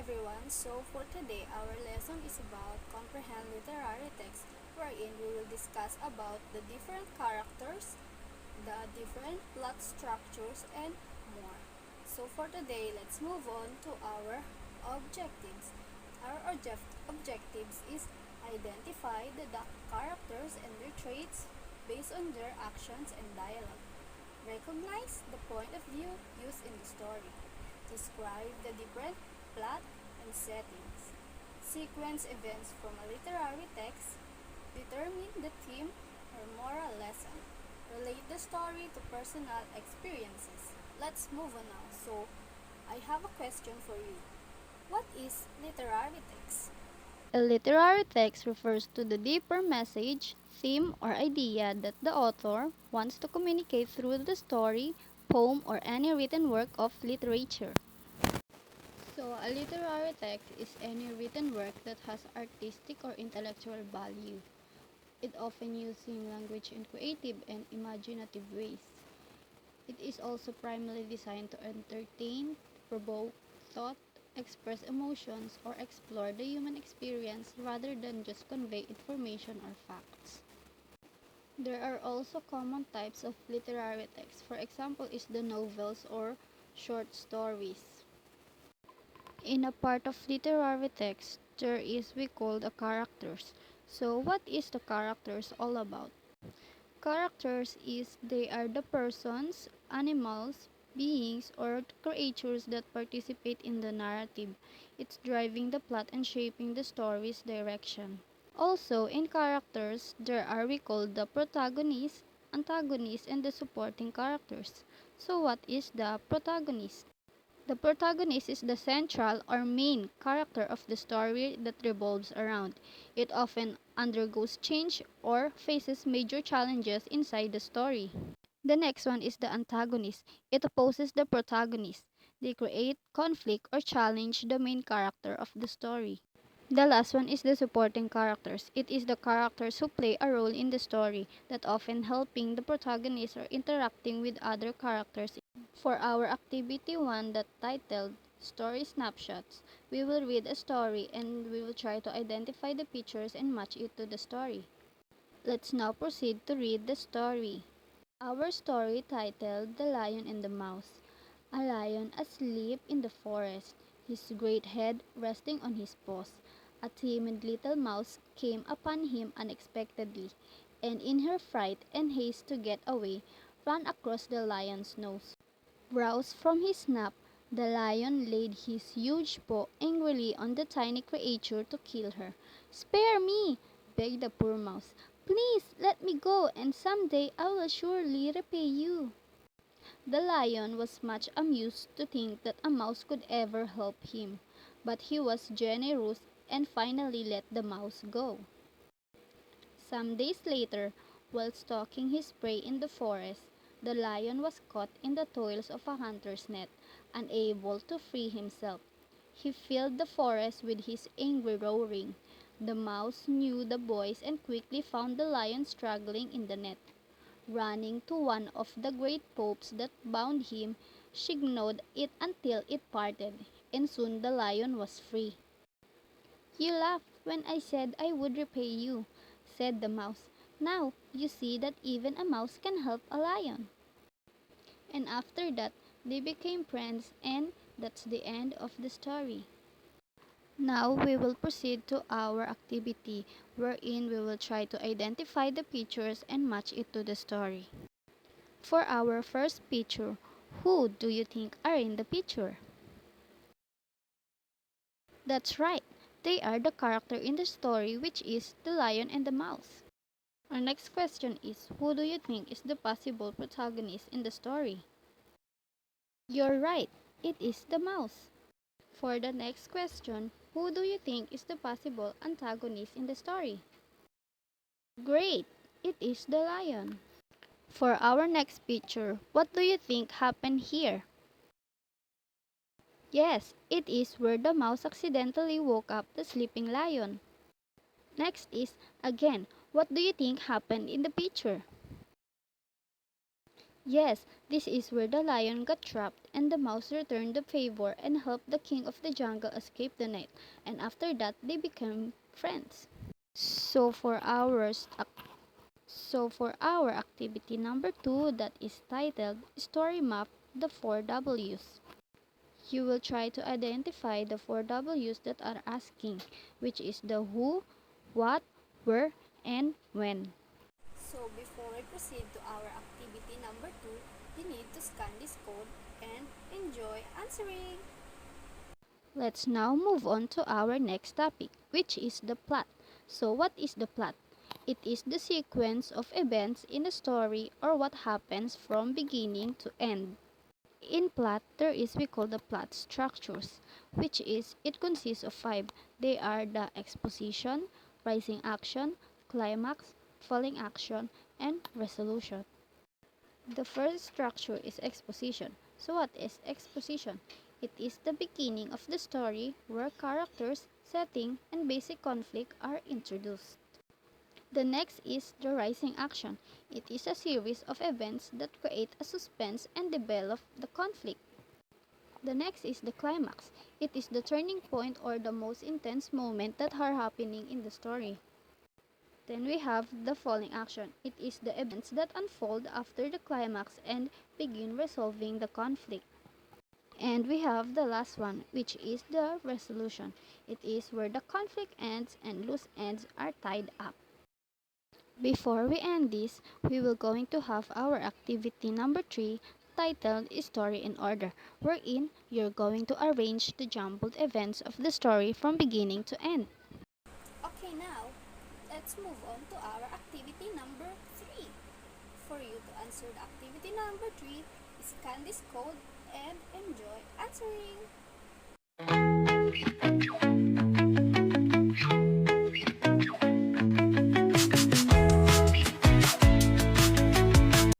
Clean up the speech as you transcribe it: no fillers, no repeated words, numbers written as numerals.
everyone. So for today, our lesson is about comprehend literary text, wherein we will discuss about the different characters, the different plot structures, and more. So for today, let's move on to our objectives. Our objectives is identify the characters and their traits based on their actions and dialogue. Recognize the point of view used in the story. Describe the different plot and settings. Sequence events from a literary text. Determine the theme or moral lesson. Relate the story to personal experiences. Let's move on now. So, I have a question for you. What is literary text? A literary text refers to the deeper message, theme, or idea that the author wants to communicate through the story, poem, or any written work of literature. So, a literary text is any written work that has artistic or intellectual value. It often using language in creative and imaginative ways. It is also primarily designed to entertain, provoke thought, express emotions, or explore the human experience rather than just convey information or facts. There are also common types of literary text. For example, is the novels or short stories. In a part of literary text, there is we call the characters. So what is the characters all about? Characters is they are the persons, animals, beings, or creatures that participate in the narrative. It's driving the plot and shaping the story's direction. Also, in characters, there are we call the protagonist, antagonist, and the supporting characters. So what is the protagonist? The protagonist is the central or main character of the story that revolves around. It often undergoes change or faces major challenges inside the story. The next one is the antagonist. It opposes the protagonist. They create conflict or challenge the main character of the story. The last one is the supporting characters. It is the characters who play a role in the story that often helping the protagonist or interacting with other characters. For our activity 1 that titled Story Snapshots, we will read a story and we will try to identify the pictures and match it to the story. Let's now proceed to read the story. Our story titled The Lion and the Mouse. A lion asleep in the forest, his great head resting on his paws. A timid little mouse came upon him unexpectedly, and in her fright and haste to get away, ran across the lion's nose. Roused from his nap, the lion laid his huge paw angrily on the tiny creature to kill her. "Spare me!" begged the poor mouse. "Please let me go, and some day I will surely repay you." The lion was much amused to think that a mouse could ever help him, but he was generous and finally let the mouse go. Some days later, while stalking his prey in the forest, the lion was caught in the toils of a hunter's net, unable to free himself. He filled the forest with his angry roaring. The mouse knew the voice and quickly found the lion struggling in the net. Running to one of the great ropes that bound him, she gnawed it until it parted, and soon the lion was free. "You laughed when I said I would repay you," said the mouse. "Now you see that even a mouse can help a lion." And after that, they became friends, and that's the end of the story. Now we will proceed to our activity, wherein we will try to identify the pictures and match it to the story. For our first picture, who do you think are in the picture? That's right, they are the character in the story, which is the lion and the mouse. Our next question is, who do you think is the possible protagonist in the story? You're right, it is the mouse. For the next question, who do you think is the possible antagonist in the story? Great, it is the lion. For our next picture, what do you think happened here? Yes, it is where the mouse accidentally woke up the sleeping lion. Next is, again, what do you think happened in the picture? Yes, this is where the lion got trapped and the mouse returned the favor and helped the king of the jungle escape the night. And after that, they became friends. So for our activity number 2 that is titled Story Map the 4 W's. You will try to identify the 4 W's that are asking, which is the who, what, where, and when. So before we proceed to our activity number 2, you need to scan this code and enjoy answering. Let's now move on to our next topic, which is the plot. So what is the plot? It is the sequence of events in a story or what happens from beginning to end. In plot, there is we call the plot structures, which is it consists of 5. They are the exposition, rising action, climax, falling action, and resolution. The first structure is exposition. So what is exposition? It is the beginning of the story where characters, setting, and basic conflict are introduced. The next is the rising action. It is a series of events that create a suspense and develop the conflict. The next is the climax. It is the turning point or the most intense moment that are happening in the story. Then we have the falling action. It is the events that unfold after the climax and begin resolving the conflict. And we have the last one, which is the resolution. It is where the conflict ends and loose ends are tied up. Before we end this, we will going to have our activity number 3 titled Story in Order, wherein you're going to arrange the jumbled events of the story from beginning to end. Okay, now let's move on to our activity number 3. For you to answer the activity number 3, scan this code and enjoy answering.